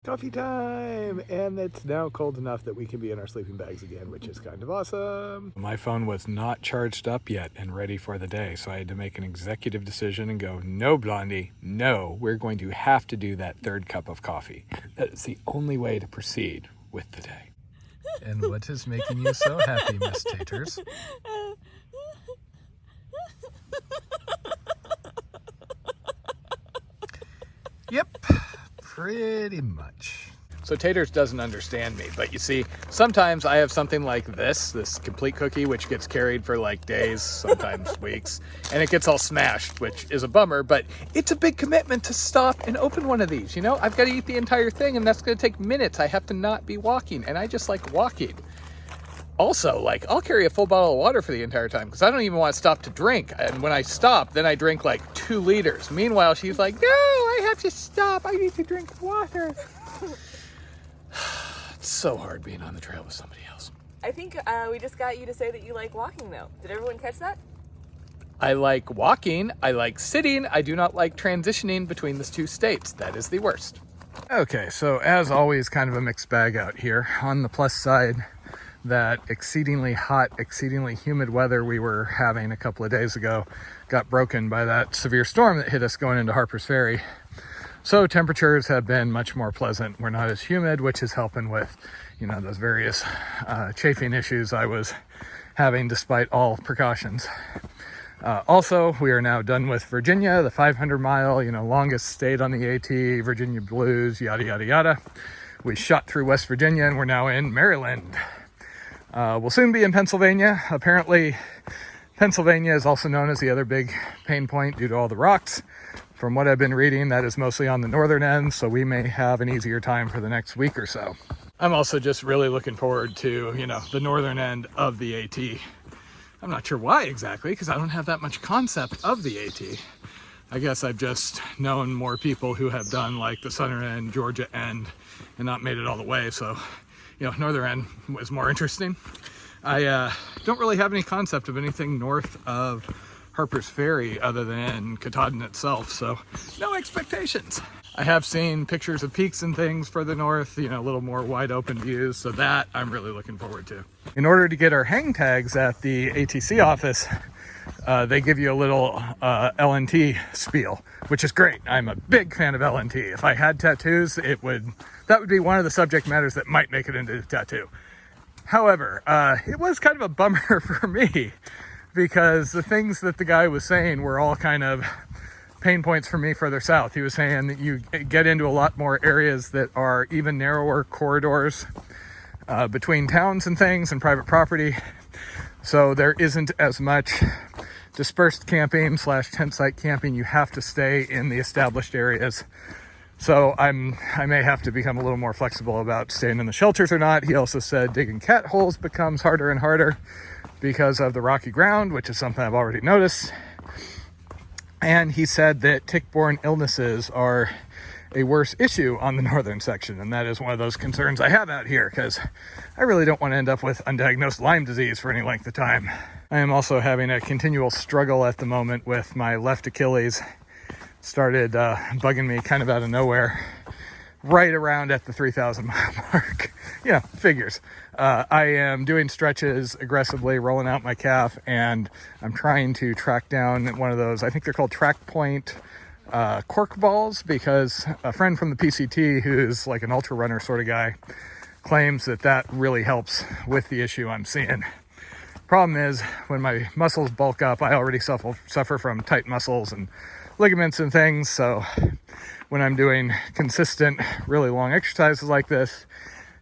Coffee time! And it's now cold enough that we can be in our sleeping bags again, which is kind of awesome. My phone was not charged up yet and ready for the day, so I had to make an executive decision and go, no, Blondie, no, we're going to have to do that third cup of coffee. That is the only way to proceed with the day. And what is making you so happy, Miss Taters? Yep, pretty much. So Taters doesn't understand me, but you see, sometimes I have something like this complete cookie, which gets carried for like days, sometimes weeks, and it gets all smashed, which is a bummer, but it's a big commitment to stop and open one of these, you know? I've got to eat the entire thing, and that's going to take minutes. I have to not be walking, and I just like walking. Also, like, I'll carry a full bottle of water for the entire time because I don't even want to stop to drink. And when I stop, then I drink like 2 liters. Meanwhile, she's like, no, I have to stop. I need to drink water. It's so hard being on the trail with somebody else. I think we just got you to say that you like walking, though. Did everyone catch that? I like walking. I like sitting. I do not like transitioning between the 2 states. That is the worst. Okay, so as always, kind of a mixed bag out here. On the plus side, that exceedingly hot, exceedingly humid weather we were having a couple of days ago got broken by that severe storm that hit us going into Harper's Ferry. So temperatures have been much more pleasant. We're not as humid, which is helping with, you know, those various chafing issues I was having despite all precautions. Also, we are now done with Virginia, the 500-mile, you know, longest state on the AT, Virginia Blues, yada, yada, yada. We shot through West Virginia and we're now in Maryland. We'll soon be in Pennsylvania. Apparently, Pennsylvania is also known as the other big pain point due to all the rocks. From what I've been reading, that is mostly on the northern end, so we may have an easier time for the next week or so. I'm also just really looking forward to, you know, the northern end of the AT. I'm not sure why exactly, because I don't have that much concept of the AT. I guess I've just known more people who have done like the southern end, Georgia end, and not made it all the way, so you know, northern end was more interesting. I don't really have any concept of anything north of Harper's Ferry other than Katahdin itself, so no expectations. I have seen pictures of peaks and things further north, you know, a little more wide open views, so that I'm really looking forward to. In order to get our hang tags at the ATC office, they give you a little LNT spiel, which is great. I'm a big fan of LNT. If I had tattoos, that would be one of the subject matters that might make it into a tattoo. However, it was kind of a bummer for me because the things that the guy was saying were all kind of pain points for me further south. He was saying that you get into a lot more areas that are even narrower corridors between towns and things and private property. So there isn't as much dispersed camping / tent site camping. You have to stay in the established areas. So I may have to become a little more flexible about staying in the shelters or not. He also said digging cat holes becomes harder and harder because of the rocky ground, which is something I've already noticed. And he said that tick-borne illnesses are a worse issue on the northern section, and that is one of those concerns I have out here because I really don't want to end up with undiagnosed Lyme disease for any length of time. I am also having a continual struggle at the moment with my left Achilles. Started bugging me kind of out of nowhere right around at the 3,000 mile mark. You know, figures. I am doing stretches aggressively, rolling out my calf, and I'm trying to track down one of those, I think they're called track point cork balls, because a friend from the PCT who's like an ultra runner sort of guy claims that really helps with the issue I'm seeing. Problem is, when my muscles bulk up, I already suffer from tight muscles and ligaments and things, so when I'm doing consistent, really long exercises like this,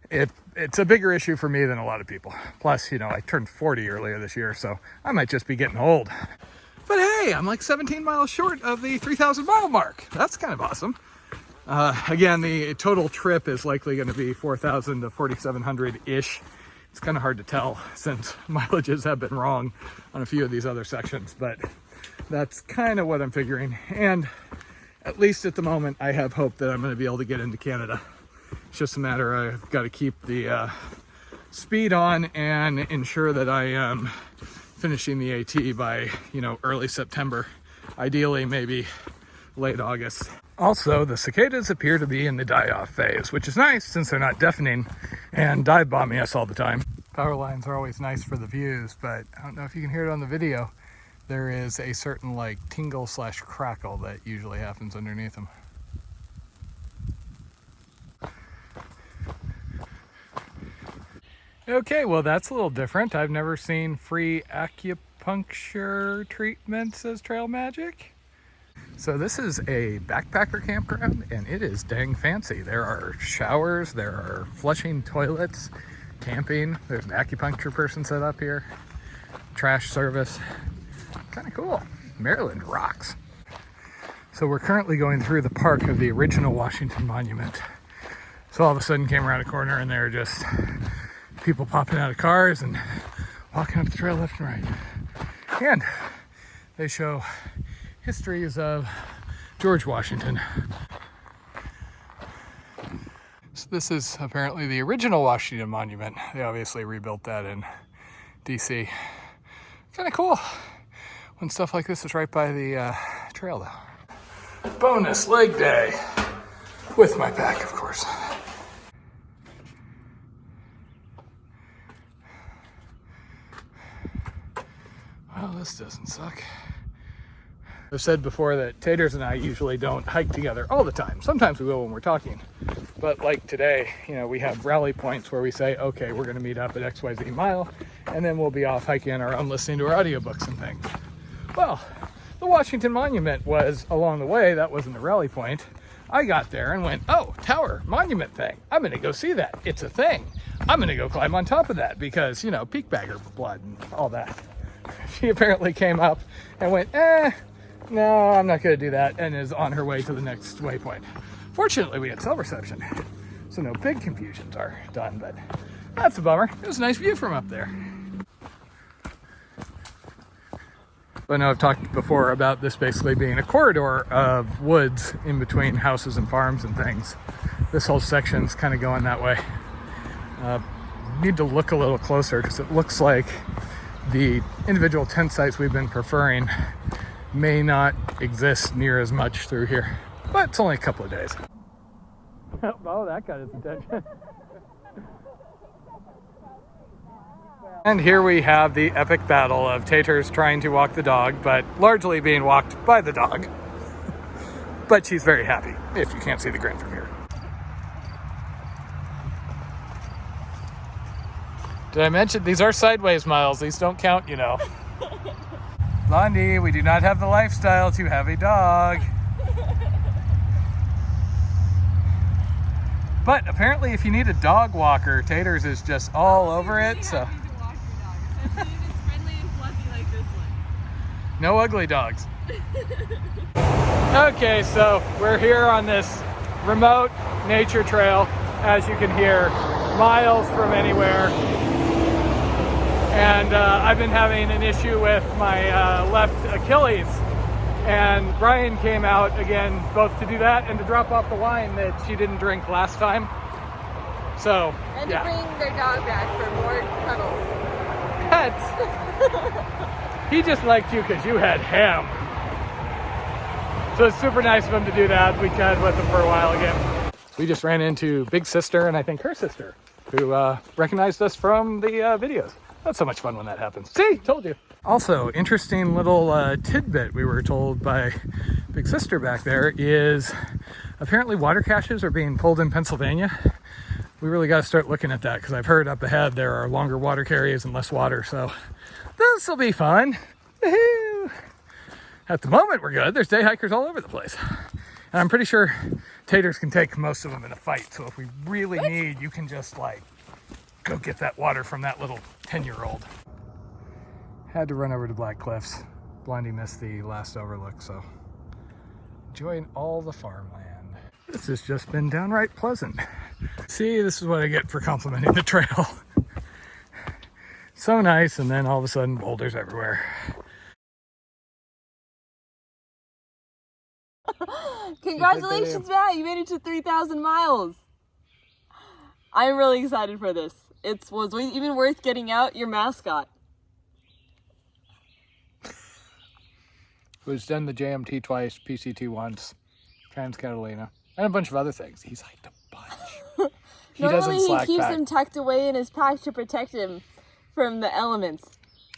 it's a bigger issue for me than a lot of people. Plus, you know, I turned 40 earlier this year, so I might just be getting old. But hey, I'm like 17 miles short of the 3,000 mile mark. That's kind of awesome. Again, the total trip is likely going to be 4,000 to 4,700-ish. It's kind of hard to tell since mileages have been wrong on a few of these other sections, but that's kind of what I'm figuring. And at least at the moment, I have hope that I'm going to be able to get into Canada. It's just a matter I've got to keep the speed on and ensure that I am finishing the AT by, you know, early September. Ideally, maybe late August. Also, the cicadas appear to be in the die-off phase, which is nice since they're not deafening and dive bombing us all the time. Power lines are always nice for the views, but I don't know if you can hear it on the video. There is a certain like tingle slash crackle that usually happens underneath them. Okay, well that's a little different. I've never seen free acupuncture treatments as trail magic. So this is a backpacker campground and it is dang fancy. There are showers, there are flushing toilets, camping, there's an acupuncture person set up here, trash service. Kind of cool. Maryland rocks. So we're currently going through the park of the original Washington Monument. So all of a sudden came around a corner and there are just people popping out of cars and walking up the trail left and right. And they show histories of George Washington. So this is apparently the original Washington Monument. They obviously rebuilt that in DC. Kind of cool when stuff like this is right by the trail though. Bonus leg day with my pack, of course. Well, this doesn't suck. I've said before that Taters and I usually don't hike together all the time. Sometimes we will when we're talking. But like today, you know, we have rally points where we say, okay, we're gonna meet up at XYZ mile, and then we'll be off hiking on our own, listening to our audiobooks and things. Well, the Washington Monument was along the way. That wasn't the rally point. I got there and went, oh, tower, monument thing. I'm gonna go see that. It's a thing. I'm gonna go climb on top of that because, you know, peak bagger blood and all that. She apparently came up and went, no, I'm not gonna do that, and is on her way to the next waypoint. Fortunately, we had cell reception, so no big confusions are done, but that's a bummer. It was a nice view from up there. I know I've talked before about this basically being a corridor of woods in between houses and farms and things. This whole section's kind of going that way. Need to look a little closer because it looks like the individual tent sites we've been preferring may not exist near as much through here, but it's only a couple of days. Oh, that got his attention. And here we have the epic battle of Taters trying to walk the dog, but largely being walked by the dog. But she's very happy, if you can't see the grin from here. Did I mention these are sideways miles? These don't count, you know. Blondie, we do not have the lifestyle to have a dog. But apparently if you need a dog walker, Taters is just all over it, so. Especially if it's friendly and fluffy like this one. No ugly dogs. Okay, so we're here on this remote nature trail, as you can hear, miles from anywhere. And I've been having an issue with my left Achilles. And Brian came out again, both to do that and to drop off the wine that she didn't drink last time. So, And yeah. to bring their dog back for more cuddles. Pets. He just liked you because you had him. So it's super nice of him to do that. We chatted with him for a while again. We just ran into Big Sister and I think her sister, who recognized us from the videos. That's so much fun when that happens. See, told you. Also, interesting little tidbit we were told by Big Sister back there is apparently water caches are being pulled in Pennsylvania. We really got to start looking at that because I've heard up ahead there are longer water carries and less water, so this will be fun. Woohoo! At the moment, we're good. There's day hikers all over the place. And I'm pretty sure Taters can take most of them in a fight, so if we really need, you can just like go get that water from that little 10-year-old. Had to run over to Black Cliffs. Blondie missed the last overlook, so enjoying all the farmland. This has just been downright pleasant. See, this is what I get for complimenting the trail. So nice, and then all of a sudden boulders everywhere. Congratulations, Matt! You made it to 3,000 miles. I'm really excited for this. It was even worth getting out your mascot. who's done the JMT twice, PCT once, Trans Catalina, and a bunch of other things. He's hiked a bunch. Normally he keeps them tucked away in his pack to protect him from the elements.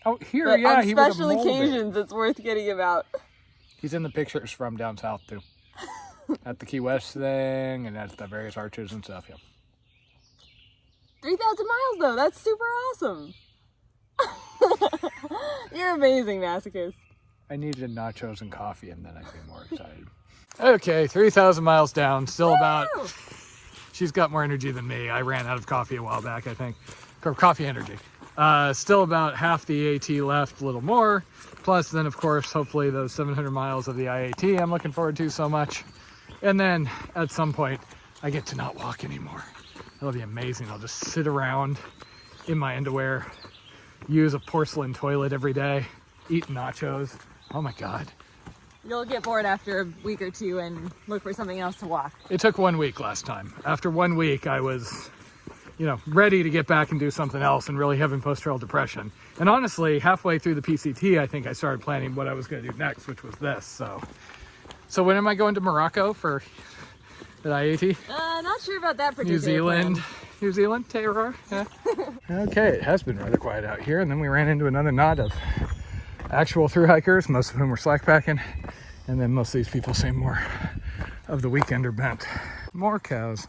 Oh, here, But yeah, on he would've special molded. occasions, it's worth getting him out. He's in the pictures from down south too, at the Key West thing and at the various arches and stuff. Yeah. 3,000 miles though, that's super awesome. You're amazing, masochist. I needed nachos and coffee, and then I'd be more excited. Okay, 3,000 miles down, still about. Woo! She's got more energy than me. I ran out of coffee a while back, I think. Coffee energy. Still about half the AT left, a little more. Plus, then, of course, hopefully those 700 miles of the IAT I'm looking forward to so much. And then, at some point, I get to not walk anymore. It'll be amazing. I'll just sit around in my underwear, use a porcelain toilet every day, eat nachos. Oh my God. You'll get bored after a week or two and look for something else to walk. It took 1 week last time. After 1 week, I was, ready to get back and do something else and really having post-trail depression. And honestly, halfway through the PCT, I think I started planning what I was going to do next, which was this. So when am I going to Morocco for the IAT? Not sure about that particular New Zealand. plan. New Zealand, Terror. Yeah. Okay, it has been rather quiet out here, and then we ran into another knot of actual thru hikers, most of whom were slack packing, and then most of these people seem more of the weekender bent. More cows.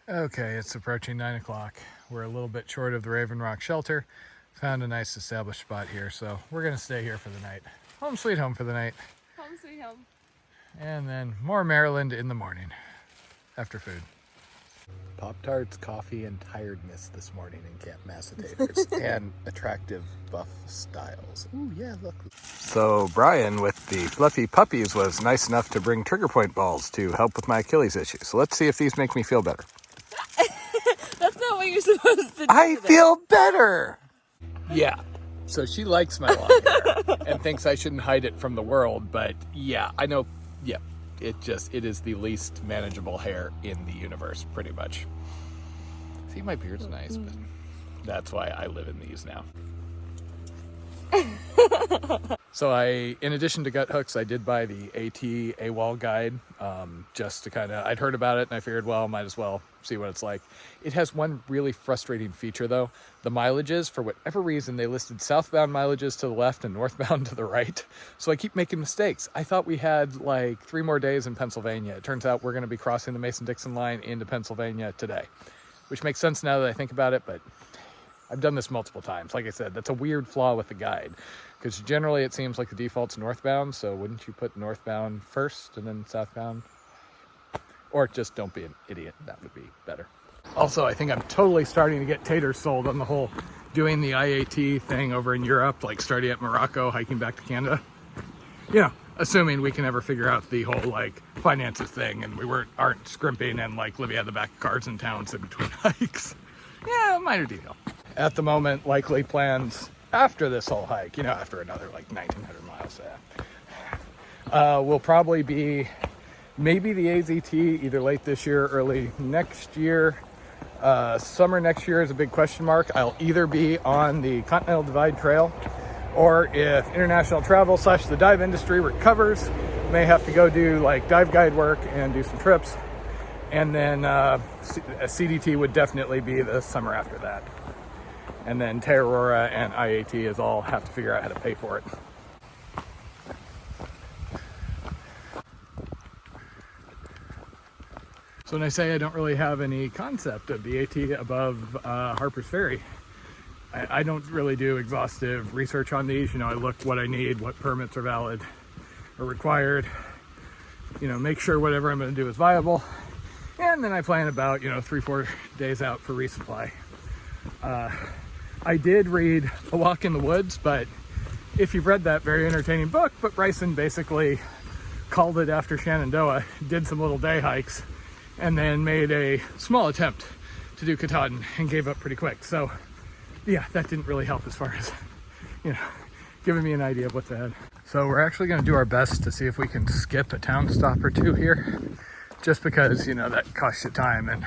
Okay, it's approaching 9 o'clock. We're a little bit short of the Raven Rock shelter. Found a nice established spot here, so we're gonna stay here for the night. Home sweet home for the night. Home sweet home. And then more Maryland in the morning after food. Pop-Tarts, coffee, and tiredness this morning in Camp Massatators. And attractive buff styles. Ooh, yeah, look. So Brian with the fluffy puppies was nice enough to bring trigger point balls to help with my Achilles issue. So let's see if these make me feel better. That's not what you're supposed to do. I feel better! Yeah. So she likes my long hair and thinks I shouldn't hide it from the world, but yeah, I know, yeah. It is the least manageable hair in the universe, pretty much. See, my beard's nice, but that's why I live in these now. So in addition to gut hooks, I did buy the AT AWOL guide, just to I'd heard about it and I figured, well, might as well see what it's like. It has one really frustrating feature though. The mileages, for whatever reason, they listed southbound mileages to the left and northbound to the right. So I keep making mistakes. I thought we had like 3 more days in Pennsylvania. It turns out we're gonna be crossing the Mason-Dixon line into Pennsylvania today, which makes sense now that I think about it, but I've done this multiple times. Like I said, that's a weird flaw with the guide, because generally it seems like the default's northbound, so wouldn't you put northbound first and then southbound? Or just don't be an idiot, that would be better. Also, I think I'm totally starting to get taters sold on the whole doing the IAT thing over in Europe, like starting at Morocco, hiking back to Canada. Assuming we can ever figure out the whole like finances thing and we aren't scrimping and like living at the back of cars in towns in between hikes. Yeah, minor detail. At the moment, likely plans after this whole hike, after another like 1,900 miles, will probably be maybe the AZT either late this year or early next year. Summer next year is a big question mark. I'll either be on the Continental Divide Trail, or if international travel / the dive industry recovers, may have to go do like dive guide work and do some trips. And then a CDT would definitely be the summer after that. And then Terrora and IAT is all have to figure out how to pay for it. So when I say I don't really have any concept of the AT above Harper's Ferry, I don't really do exhaustive research on these. I look what I need, what permits are valid or required, make sure whatever I'm going to do is viable. And then I plan about, 3-4 days out for resupply. I did read A Walk in the Woods, but if you've read that very entertaining book, but Bryson basically called it after Shenandoah, did some little day hikes, and then made a small attempt to do Katahdin and gave up pretty quick. So yeah, that didn't really help as far as, giving me an idea of what's ahead. So we're actually gonna do our best to see if we can skip a town stop or two here, just because, that costs you time. And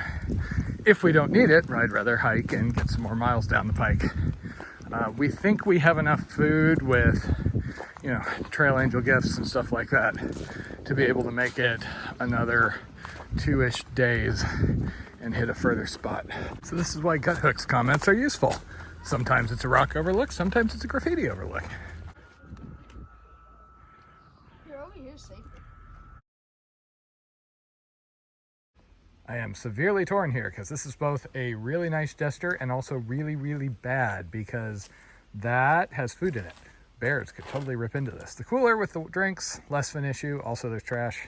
if we don't need it, I'd rather hike and get some more miles down the pike. We think we have enough food with, you know, Trail Angel gifts and stuff like that to be able to make it another 2-ish days and hit a further spot. So this is why gut hooks comments are useful. Sometimes it's a rock overlook, sometimes it's a graffiti overlook. You're over here safer. I am severely torn here because this is both a really nice gesture and also really, really bad because that has food in it. Bears could totally rip into this. The cooler with the drinks, less of an issue. Also, there's trash.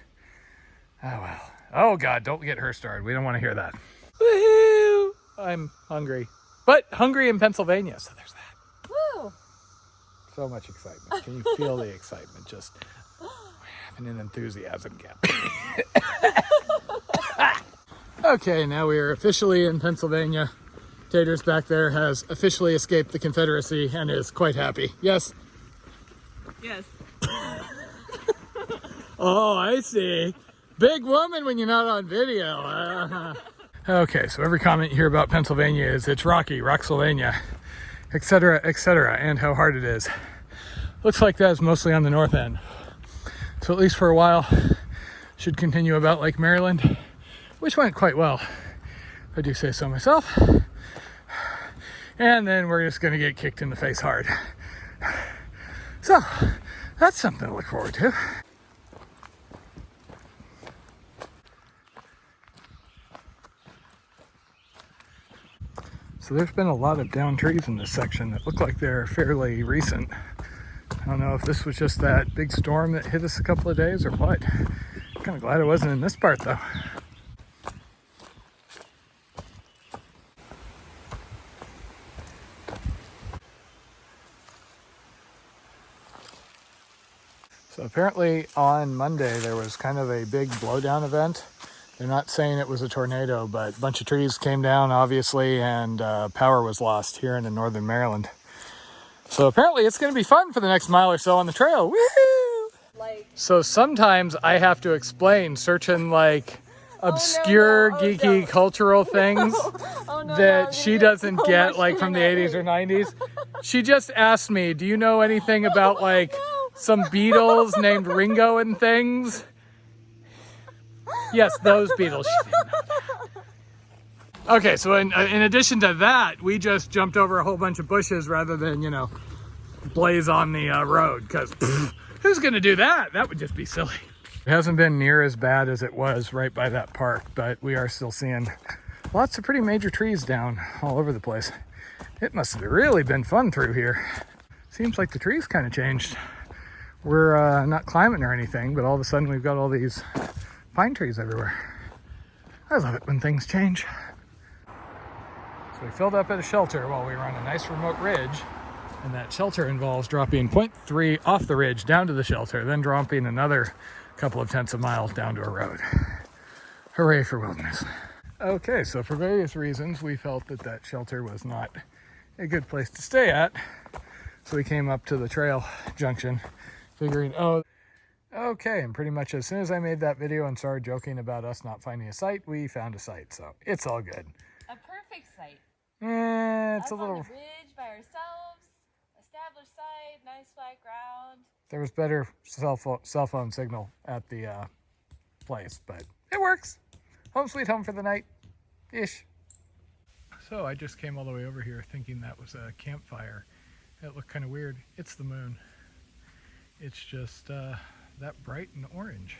Oh, well. Oh, God, don't get her started. We don't want to hear that. Woohoo! I'm hungry. But hungry in Pennsylvania, so there's that. Woo! So much excitement. Can you feel the excitement? Just having an enthusiasm gap. Okay, now we are officially in Pennsylvania. Tater's back there has officially escaped the Confederacy and is quite happy. Yes? Yes. Oh, I see. Big woman when you're not on video. Okay, so every comment you hear about Pennsylvania is it's rocky, Rocksylvania, etc., and how hard it is. Looks like that is mostly on the north end. So at least for a while, should continue about like Maryland, which went quite well, if I do say so myself. And then we're just gonna get kicked in the face hard. So, that's something to look forward to. So there's been a lot of downed trees in this section that look like they're fairly recent. I don't know if this was just that big storm that hit us a couple of days or what. I'm kind of glad it wasn't in this part though. So apparently on Monday there was kind of a big blowdown event. They're not saying it was a tornado, but a bunch of trees came down obviously and power was lost here in northern Maryland. So apparently it's going to be fun for the next mile or so on the trail. Woohoo! So sometimes I have to explain certain like obscure geeky cultural things that she doesn't get like from the 80s or 90s. She just asked me, do you know anything about like some Beatles named Ringo and things? Yes, those Beatles. She didn't know that. Okay, so in addition to that, we just jumped over a whole bunch of bushes rather than, you know, blaze on the road, because who's going to do that? That would just be silly. It hasn't been near as bad as it was right by that park, but we are still seeing lots of pretty major trees down all over the place. It must have really been fun through here. Seems like the trees kind of changed. We're not climbing or anything, but all of a sudden we've got all these pine trees everywhere. I love it when things change. So we filled up at a shelter while we were on a nice remote ridge, and that shelter involves dropping 0.3 off the ridge down to the shelter, then dropping another couple of tenths of miles down to a road. Hooray for wilderness. Okay, so for various reasons we felt that that shelter was not a good place to stay at, so we came up to the trail junction figuring, oh, okay, and pretty much as soon as I made that video and started joking about us not finding a site, we found a site, so it's all good. A perfect site. It's Us a little... on the ridge by ourselves, established site, nice flat ground. There was better cell phone signal at the place, but it works. Home sweet home for the night-ish. So I just came all the way over here thinking that was a campfire. It looked kind of weird. It's the moon. It's just that bright and orange.